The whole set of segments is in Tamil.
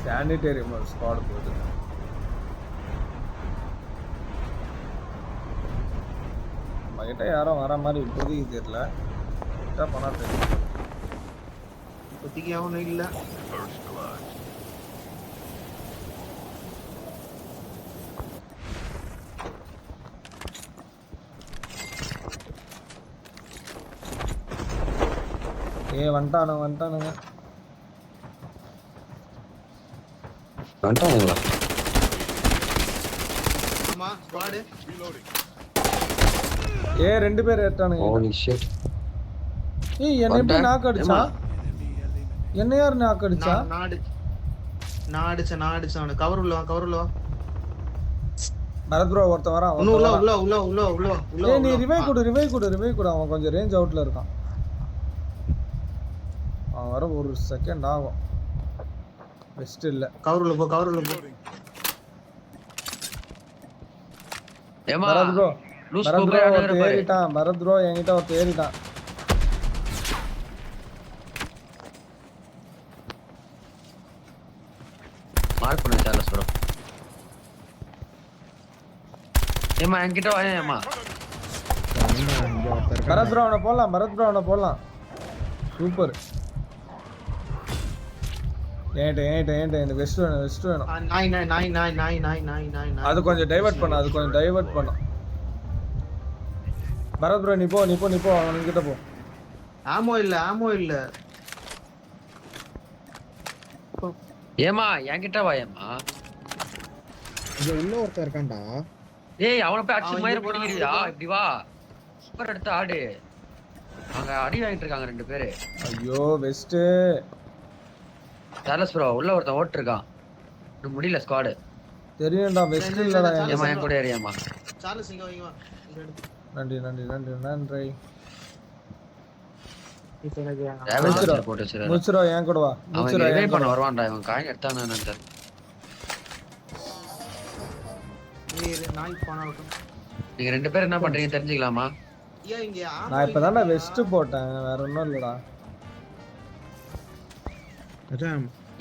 சானிடேரியம் ஒரு ஸ்குவாட் போகுது. நம்மகிட்ட யாரும் வர மாதிரி இப்போதைக்கு தெரியல. கிட்ட போனா தெரியும். இப்போதைக்கு அவனும் இல்லை. வந்துட்டானுங்க. ஆமா ஸ்குவாட். ரெண்டு பேர் ஏட்டானுங்க. Holy shit. என்ன எப்படி நாக் அடிச்சா? என்ன யார் நாக் அடிச்சா? நான் அடிச்சேன் அவன. கவர் உள்ள வா. பரத் ப்ரோ ஒருத்தன் வரான். உள்ள நீ ரிவைவ் கொடு. அவன் கொஞ்சம் ரேஞ்ச் அவுட்ல இருக்கான். அவன் வர ஒரு செகண்ட் ஆகும். பெஸ்ட் இல்ல. கவர் உள்ள போ. ஏமா பரத் ப்ரோ ஏறிட்டான். பரத் ப்ரோ என்கிட்ட ஒருத்தன் ஏறிட்டான். மார்க் பண்ணு சார்லஸ் ப்ரோ. ஏமா என்கிட்ட வாயேமா. பரத் ப்ரோ அவனை போடலாம். சூப்பர். ஏன்ட்ட வெஸ்ட் வேணும். நாய். அது கொஞ்சம் டைவர்ட் பண்ணு. பரத் ப்ரோ நீ போ அவன்கிட்ட போ. ஆமோ இல்ல. ஏமா என்கிட்ட வாயேமா. இங்க உள்ள ஒருத்தர் இருக்கான்டா. ஏய் அவனை போய் அடிச்சு மயிர போடுறியா? இப்படி வா. சூப்பர் எடுத்து ஆடு. அங்க அடி வாங்கிட்டு இருக்காங்க ரெண்டு பேரு. ஐயோ வெஸ்ட். சார்லஸ் ப்ரோ உள்ள ஒருத்தன் ஓட்டு இருக்கான். இன்னும் முடியல ஸ்குவாட். தெரியும்டா வெஸ்ட் இல்லடா. ஏமா என் கூட ஏறியாமா. சார்லஸ் இங்க வைங்க வா. நன்றி. இப்போ எனக்கு டேமேஜ் போட்டு வச்சிரா. முச்சுரோ என் கூட வா. அவன் ரிவைவ் பண்ண வருவான்டா. இவன் காயின் எடுத்தானே என்னன்னு. நாய் போனாலும் நீங்க ரெண்டு பேரும் என்ன பண்றீங்க தெரிஞ்சுக்கலாமா? நான் இப்பதான்டா வெஸ்ட் போட்டேன். வேற ஒண்ணும் இல்லடா.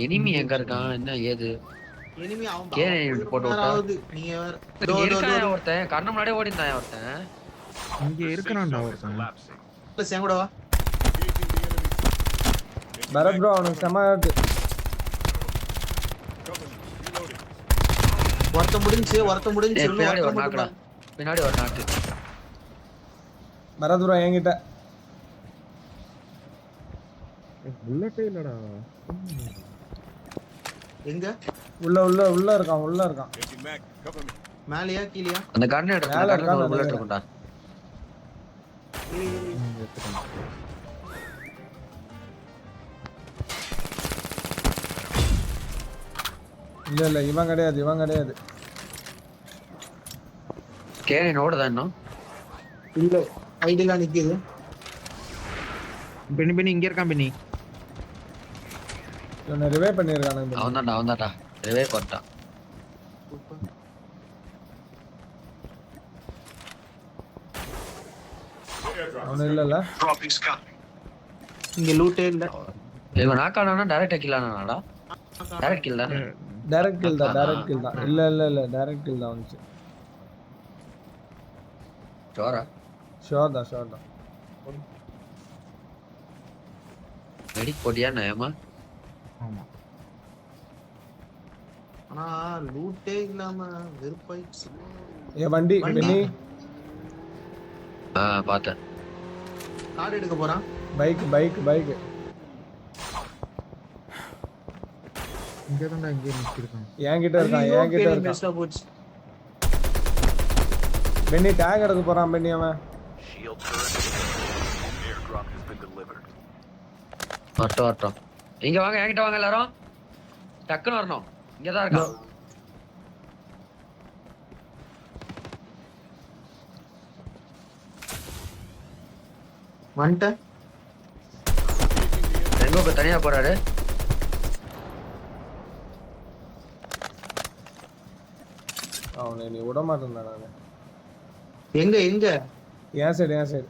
எனிமி எங்க இருக்கான் என்ன ஏது? எனிமி அவன் கேனே போட்டு விட்டான். நீங்க வேற இருக்கான் ஒருத்தன். கண்ணு முன்னாடியே ஓடிட்டான் ஒருத்தன். இங்க இருக்கறான்டா ஒருத்தன். ப்ளஸ் என் கூட வா. பரத் ப்ரோ அவனுக்கு செமையாட்டு. ஒருத்தன் முடிஞ்சு பின்னாடி ஒரு நாக்கு. பரத் ப்ரோ என்கிட்ட புல்லட்டே இல்லடா. எங்க உள்ள இருக்கான். மேலயா கீழயா? அந்த கண்ணு எடுத்து ஒரு புல்லட் இருக்கும்டா. இல்ல இவன் கிடையாது. கேனே ஓடுதா இன்னும்? இல்ல ஐடியா நிக்குது. பெனி இங்க இருக்கான். பெனி இவனை ரிவைவ் பண்ணிருக்கானுங்க. அவன்தான்டா ரிவைவ் பண்ணிட்டான். அவனு இல்லல. இங்க லூட்டே இல்ல. இவன் நாக்கானானா டைரக்ட் கில் ஆனானாடா? டைரக்ட் கில் தான். டைரக்ட் கில் தான். இல்ல டைரக்ட் கில் தான் வந்துச்சு. ஷோர் தான். மெடிக் போடியா நயமா? ஆமா. ஆனா லூட்டே இல்லாம வெறுப்பாயிடுச்சு. வண்டி பெனி. பார்த்தேன். கார் எடுக்க போறான். பைக் இங்க நிக்கிருக்கான். என்கிட்ட இருக்கான். பெஸ்டா போச்சு. பெனி டேக் எடுக்க போறான். பெனி அவன் வரட்டும். இங்க வாங்க என்கிட்ட வாங்க எல்லாரும். டக்குன்னு வரணும். இங்கதான் இருக்கான். வந்துட்ட. எங்க தனியா போறாரு? அவனை நீ விட மாட்டேன்டா நானு. எங்க என் சைடு.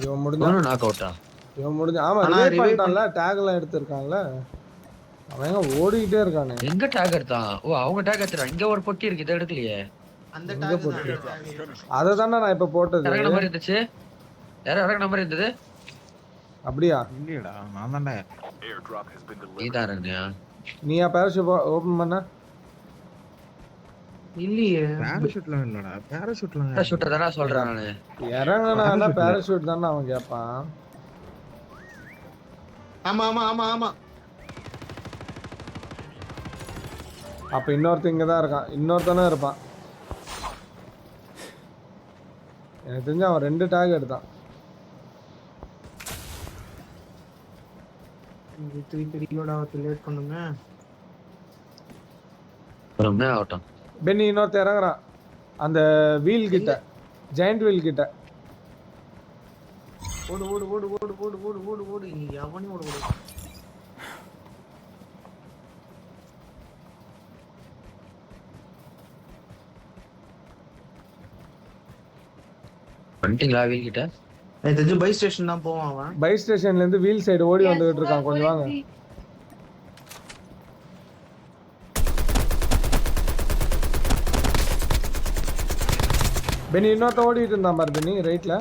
இவன் முடிஞ்சா நாக் அவுட்டா இவன் முடிஞ்சா ஆமா ஆனா ரிவைவ் revive பண்ணிட்டான்ல டேக் எல்லாம் எடுத்திருக்கான்ல அவன் எங்க ஓடிக்கிட்டே இருக்கானே எங்க டேக் எடுத்தான் ஓ அவங்க டேக் எடுத்துறான் இங்க ஒரு பொட்டி இருக்கு இதை எடுக்கலையே அந்த எங்க டாக் போட்டு? தான் அதை தானே நான் இப்ப போட்டது இறங்கின மாதிரி இருந்துச்சு யாரும் இறங்கின மாதிரி இருந்தது அப்படியா இல்லையடா நான் தான்டா நீதான் இறங்கியா நீயா பேரஷூட் ஓபன் பண்ண இல்லையே பேராஷூட்லாம் இல்லடா பேராஷூட்லாம் ஷூட்டர் தானே சொல்றேன் நானு இறங்கினா Parachute பேரஷூட் தானே அவன் கேட்பான் ஆமா ஆமா ஆமா ஆமா அப்ப இன்னொருத்தன் இங்க தான் இருக்கான் இன்னொருத்தனும் இருப்பான் எனக்கு தெரிஞ்சு அவன் 2 டேக் எடுத்தான் திருப்பி லேட் பண்ணுங்க ரொம்ப ஆகட்டும் பென்னி இன்னொருத்தன் இறங்குறான் அந்த வீல் கிட்ட ஜெயண்ட் வீல் கிட்ட ஓடு ஓடு ஓடு ஓடு ஓடு ஓடு ஓடு ஓடு நீ எவனையும் ஓடு ஓடு வந்துட்டீங்களா வீல் கிட்ட எனக்கு தெரிஞ்சு பை ஸ்டேஷன் தான் போவான் அவன் பை ஸ்டேஷன்ல இருந்து வீல் சைடு ஓடி வந்துகிட்டு இருக்கான் கொஞ்சம் வாங்க பென்னி இன்னொருத்த ஓடிட்டு இருந்தான் பாரு பென்னி ரைட்ல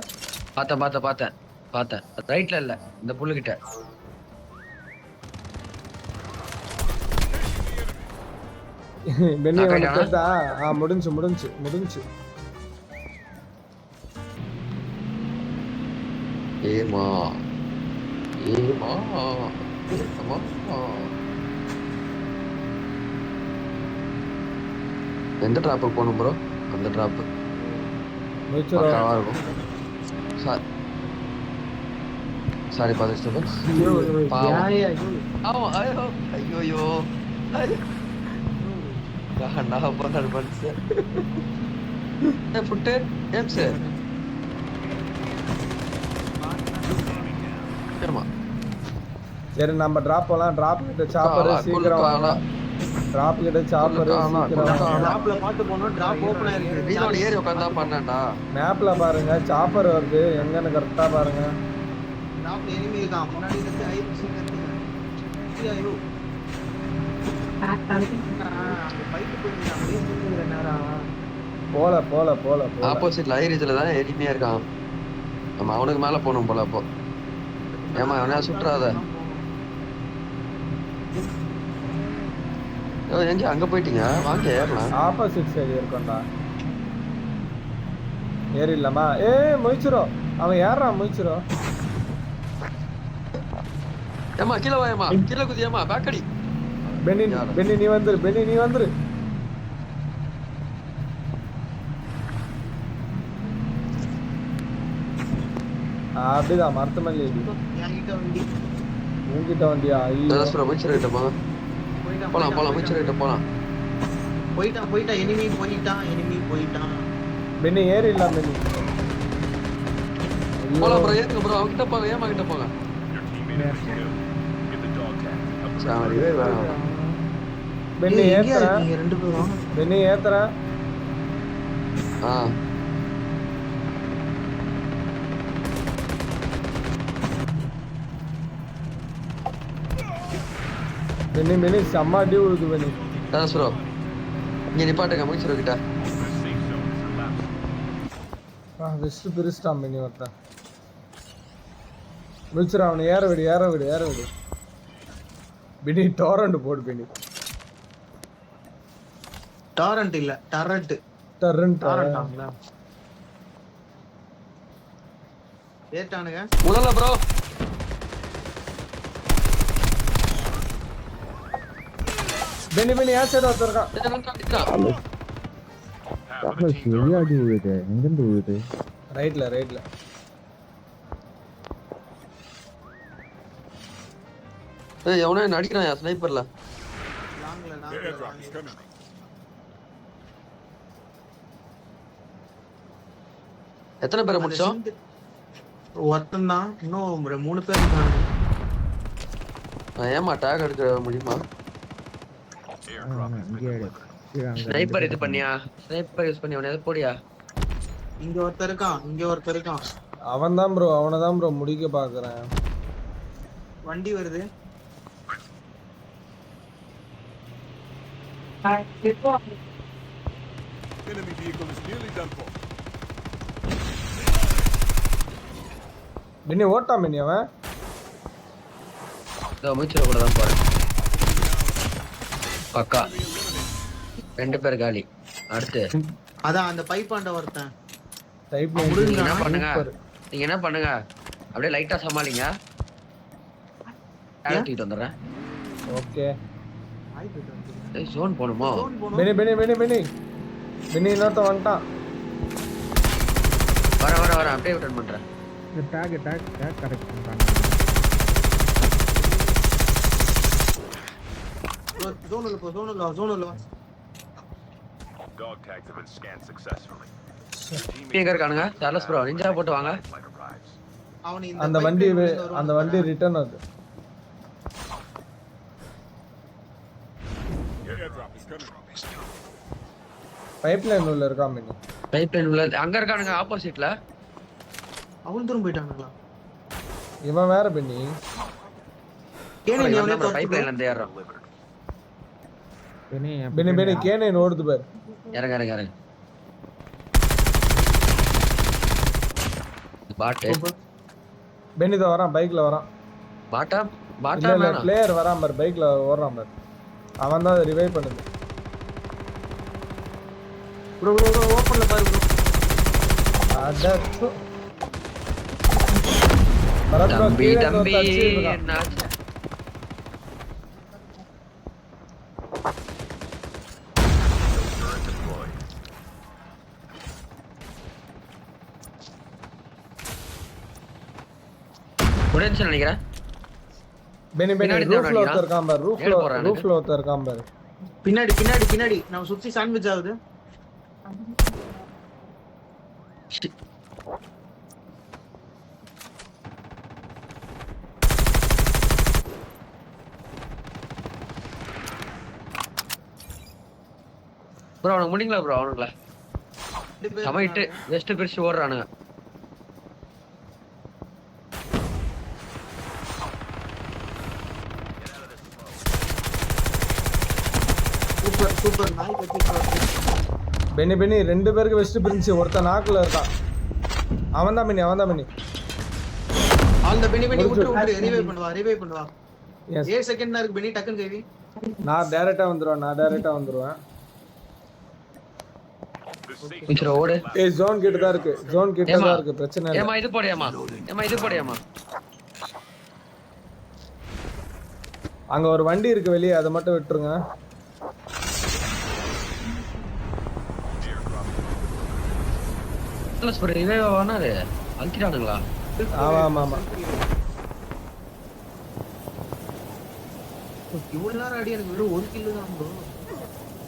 பார்த்தேன் ரைட்ல இல்ல இந்த புல்லு கிட்ட பென்னி நான் வந்து முடிஞ்சு ஏமா எந்த டிராப்புக்கு போகணும் ப்ரோ அந்த டிராப்பு பக்காவா இருக்கும் சாரி பார்த்து ஆமா ஐயோ ஃபுட்டு ஏம் சார் சரி நம்ம டிராப் போலாம் டிராப் கிட்ட சாப்பர் சீக்கிரம் வாங்க டிராப் கிட்ட சாப்பர் சீக்கிரம் டிராப்ல பாத்து போறோம் டிராப் ஓபன் ஆயிருக்கு ரீலோட் ஏறி உட்கார்ந்தா பண்ணேன்டா மேப்ல பாருங்க சாப்பர் வருது எங்கன்னு கரெக்ட்டா பாருங்க டிராப்ல எனிமி இருக்கான் முன்னாடி இருந்து ஐ மிஷின் இருக்கு ஐயோ ஃபைட் போயிட்டு அப்படியே நிக்குற நேரம் போல ஆப்போசிட்ல ஐரிஜ்ல தான் எனிமியா இருக்கான் நம்ம அவனுக்கு மேல போணும் போல அப்போ ஏமா அவனா சுற்றாத எங்க அங்க போயிட்டீங்க வாங்க ஏறலாம் ஆப்போசிட் சைடு இருக்கோம்டா ஏறிடலாமா முயச்சிரோ அவன் ஏறான் முயச்சிரோ ஏமா கீழே வாயம்மா கீழே குதியம்மா பேக்கடி பென்னி நீ வந்துரு அப்படிதான் மரத்தமல்லி என்கிட்ட வண்டி உங்ககிட்ட வண்டியா ஐயோ அமைச்சர்கிட்ட போலாம் அமைச்சர்கிட்ட போலாம் போயிட்டான் எனிமி போயிட்டான் பென்னி ஏறிடலாம் பென்னி போலாம் ப்ரோ ஏறுங்க ப்ரோ அவங்கிட்ட போங்க ஏமா கிட்ட போங்க சாரியே வேணாம் பென்னி ஏத்துறா நீங்க ரெண்டு பேரும் பென்னி ஏத்துறா பென்னி செம்ம அடி விழுது பென்னி ப்ரோ இங்க நிப்பாட்டுங்க அமைச்சர் கிட்ட வெஸ்ட் பிரிஸ்டாம் பென்னி வரட்டா முடிச்சிரா அவனை ஏற விடு பென்னி டோரண்ட் போடு பென்னி டாரண்ட் இல்ல டரண்ட் ஏட்டானுங்க உடல ப்ரோ பென்னி ஏன் சைடு ஒருத்தருக்கான் சரியாடி விழுது எங்கிருந்து விழுது ரைட்ல எவனோ என்ன அடிக்கிறான் ஸ்னைப்பர்ல எத்தனை பேரை முடிச்சோம் ஒருத்தன் தான் இன்னும் 3 பேர் இருக்காங்க ஏமா டேக் எடுக்க முடியுமா ஸ்னைப்பர் இது பண்ணியா ஸ்னைப்பர் யூஸ் பண்ணி அவன எது போடியா இங்க ஒருத்தர் இருக்கான் அவன்தான் ப்ரோ, அவனதான் ப்ரோ முடிக்க பாக்குறேன். வண்டி வருது. Enemy vehicle is nearly done for. பின்னி ஓட்டான் பின்னி அவன். இதோ மூச்சுல கூட தான் போறேன். பக்கா 2 பேர் காலி. அடுத்து அதான் அந்த பைப்பாண்ட ஒருத்தன். டைப் நீங்க என்ன பண்ணுங்க, நீங்க என்ன பண்ணுங்க, அப்படியே லைட்டா சமாளிங்க. தூக்கிட்டு வந்துடுறேன். ஓகே. ஜோன் போகணுமோ? பின்னி பின்னி பின்னி பின்னி பின்னி இன்னொருத்த வந்துட்டான். வர அப்படியே ரிட்டர்ன் பண்றேன். இந்த டேக் கரெக்ட் பண்றாங்க. ஜோனுல வா. Dog tags have been scanned successfully. எங்க இருக்கானுங்க? சார்லஸ் ப்ரோ நிஞ்சா போட்டு வாங்க. அவன் அந்த வண்டி ரிட்டர்ன் ஆகுது. Airdrop is coming. பைப்லைன் உள்ள இருக்கான் பின்னி. பைப்லைன் உள்ள அங்க இருக்கானுங்க ஆப்போசிட்ல. அவன் தூரம் போயிட்டானுங்களா? இவன் வேற பின்னி. கேனே நீ அவனே பைப்லைன்ல இருந்து ஏறறோம். பின்னி கேனே ஓடுது பாரு. இறங்க. பாட்டு பென்னி தான் வரான், பைக்ல வரான். பாட்டா இல்ல பிளேயர் வரான் பாரு, பைக்ல ஓடுறான் பாரு. அவன் தான் ரிவைவ் பண்ணுது. ப்ரோ ஓபன்ல பாரு ப்ரோ. அடச்சு பரத் ப்ரோ தம்பி கீழே என்னாச்சு? உடனே நினைக்கிறேன். பெனி பின்னாடி ரூஃப்ல தான் ஒருத்தர் இருக்கான் பாரு, ரூஃப்ல ஒருத்தர் இருக்கான் பாரு. பின்னாடி நம்ம சுத்தி சாண்ட்விச் ஆகுது. ப்ரோ அவனுக்கு முடிங்களா ப்ரோ? அவனுங்களா சமைட்டு வெஸ்ட் பிரிச்சு ஓடுறானுங்க. சூப்பர் நாய் கட்டி. பெனி 2 பேருக்கு வெஸ்ட் பிரின்ஸ், ஒருத்தன் நாக்குல இருக்கான். அவன் தான் பெனி. ஆல் தி பெனி விட்டு ரிவைவ் பண்ணுவா. எஸ் 8 செகண்ட் தான் இருக்கு பெனி, டக்கன் கேவி. நான் டைரக்டா வந்துருவேன். கொஞ்சம் ஓடு. ஏய் ஜோன் கிட்ட தான் இருக்கு, பிரச்சனை இல்ல. ஏமா இது போடியாமா. அங்க ஒரு வண்டி இருக்கு வெளியே, அதை மட்டும் விட்டுருங்க. ப்ளஸ் ப்ரோ ரிவைவ் ஆனாரு அல்கிடானுங்களா? ஆமா. இவ்வளவு நேரம் அடி எனக்கு வெறும் 1 கில் தான் ப்ரோ.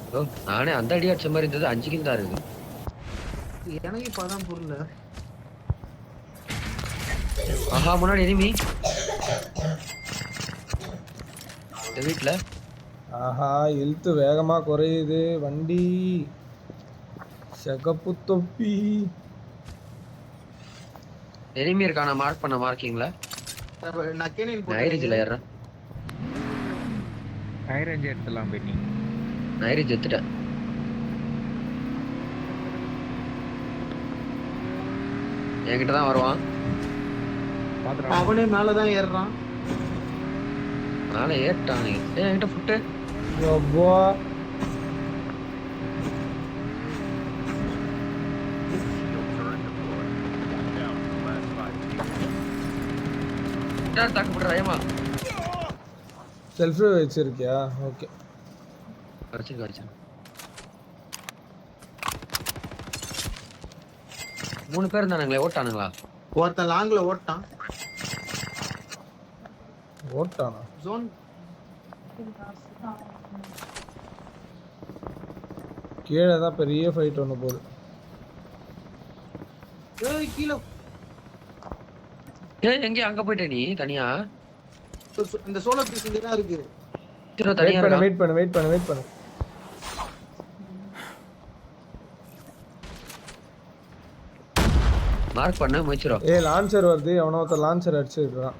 ப்ரோ நானே அந்த அடி அடிச்ச மாதிரி இருந்தது, 5 கில் தான் இருக்கு. எனக்கு இப்பதான் புரியல. ஆஹா முன்னாடி எனிமி இந்த வீட்ல. ஆஹா இழுத்து வேகமா குறையுது வண்டி. சகப்பு தொப்பி. எனிமி இருக்கான மார்க் பண்ண மார்க்கிங்ல. நான் கேனின் நைரிஜ்ல ஏறறேன். ஹைரேஞ்ச் எடுத்துலாம் பென்னி. நைரிஜ் எடுத்துட்டேன். என்கிட்ட தான் வருவான். அவனே மேலதான் ஏறுறான். மேல ஏறிட்டானே. என்கிட்ட ஃபுட்டு. யப்பா தாக்கு போடுறாயமா. செல்ஃப் வச்சிருக்கியா? ஓகே வச்சிருக்க. 3 பேர் இருந்தானுங்களே, ஓட்டானுங்களா? ஒருத்தன் லாங்ல ஓட்டான். ஜோன் கீழே தான் பெரிய ஃபைட் ஒன்று போகுது. கீழே எங்க அங்க போயிட்ட நீ தனியா? இந்த சோலோ பீஸ் இங்க தான் இருக்கு. தனியா வெயிட் பண்ணு. மார்க் பண்ண முடிச்சிரும். ஏய் லான்ச்சர் வருது, எவனோ ஒருத்தர் லான்ச்சர் அடிச்சிருக்கான்.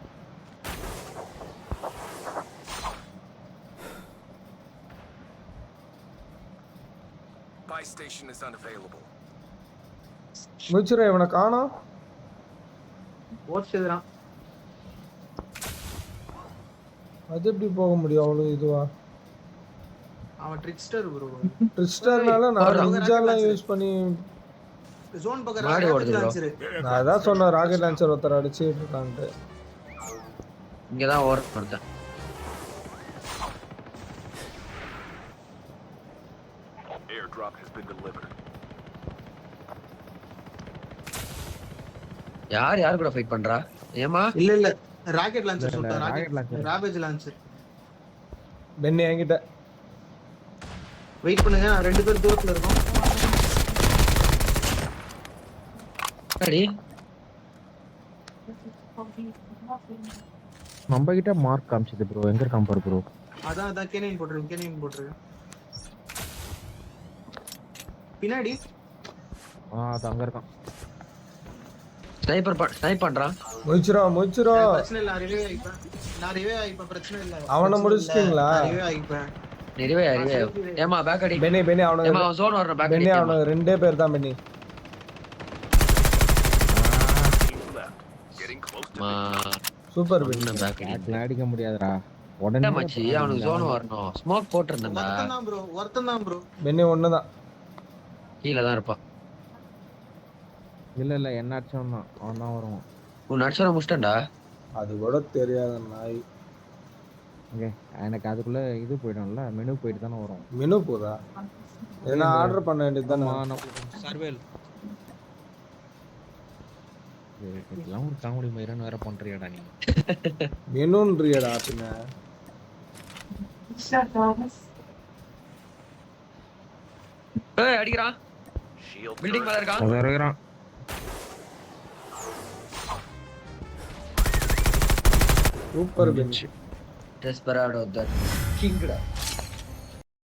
Buy station is unavailable. முடிச்சிரு, இவனை காணோம். ஓடிச்சுறான். அது எப்படி போக முடியும் அவ்வளவு இதுவா? அவன் ட்ரிக்ஸ்டர் ப்ரோ. ட்ரிஸ்டர்னால நான் நிஞ்சாலாம் யூஸ் பண்ணி ஜோன் பக்கம் மாடி ராக்கெட் ஓடுது bro. லான்ச்சர். நான் அதான் சொன்னேன் ராக்கெட் லான்ச்சர் ஒருத்தர் அடிச்சிட்டு இருக்கான்ட்டு. இங்க தான் ஓவர் பண்ணேன். Airdrop has been delivered. யார் கூட ஃபைட் பண்றா? ஏமா? இல்ல ராக்கெட் லான்ச்சர் இல்ல, சொல்றேன். rocket rocket launcher. ராபேஜ் லான்ச்சர். பென்னி என்கிட்ட வெயிட் பண்ணுங்க, நான் 2 பேர் தூரத்துல இருக்கோம். அடி. நம்ம கிட்ட மார்க் காமிச்சது ப்ரோ. எங்க இருக்கான் பாரு ப்ரோ. அதான் கேனியன் போட்டுருக்கேன். பின்னாடி அது அங்க இருக்கான். ஸ்னைப் பண்றான். முடிச்சிரோ பிரச்சனை இல்ல, நான் ரிவே ஆயிப்பேன். பிரச்சனை இல்ல. அவனை முடிச்சிட்டீங்களா? ரிவே ஆயிப்பேன். நிறைவே ஏமா பேக் அடி. பென்னி அவன ஏமா ஜோன் வரணும் பேக் அடி. பென்னி அவன ரெண்டே பேர் தான் பென்னி. Team left. Getting close to மா சூப்பர் பென்னி. சொன்ன பேக் அடி. பேக்ல அடிக்க முடியாதுடா. உடனே மச்சி அவனுக்கு ஜோன் வரணும். ஸ்மோக் போட்டுறேன்டா. ஒருத்தன் தான் ப்ரோ. பென்னி ஒண்ணுதான். கீழ தான் இருப்பான். இல்ல என்ன அடிச்சவன் தான். அவன் தான் வருவான். உன் நட்சத்திரம் முடிச்சிட்டேன்டா. அது கூட தெரியாத நாய். ஓகே, எனக்கு அதுக்குள்ள இது போய்டும்ல, மெனு போயிட்டு தானே வரும். மெனு போதா? என்ன ஆர்டர் பண்ண வேண்டியது தானே. சர்வேல் இதெல்லாம் ஒரு காமெடி மயிரன்னு வேற பண்றியாடா நீ. மெனுன்றியடா பின்ன. ஏய் அடிக்குறான். shield. பில்டிங் மேல இருக்கான். அத இறக்குறான். Super Penney. டெஸ்பராடோ த கிங்டா.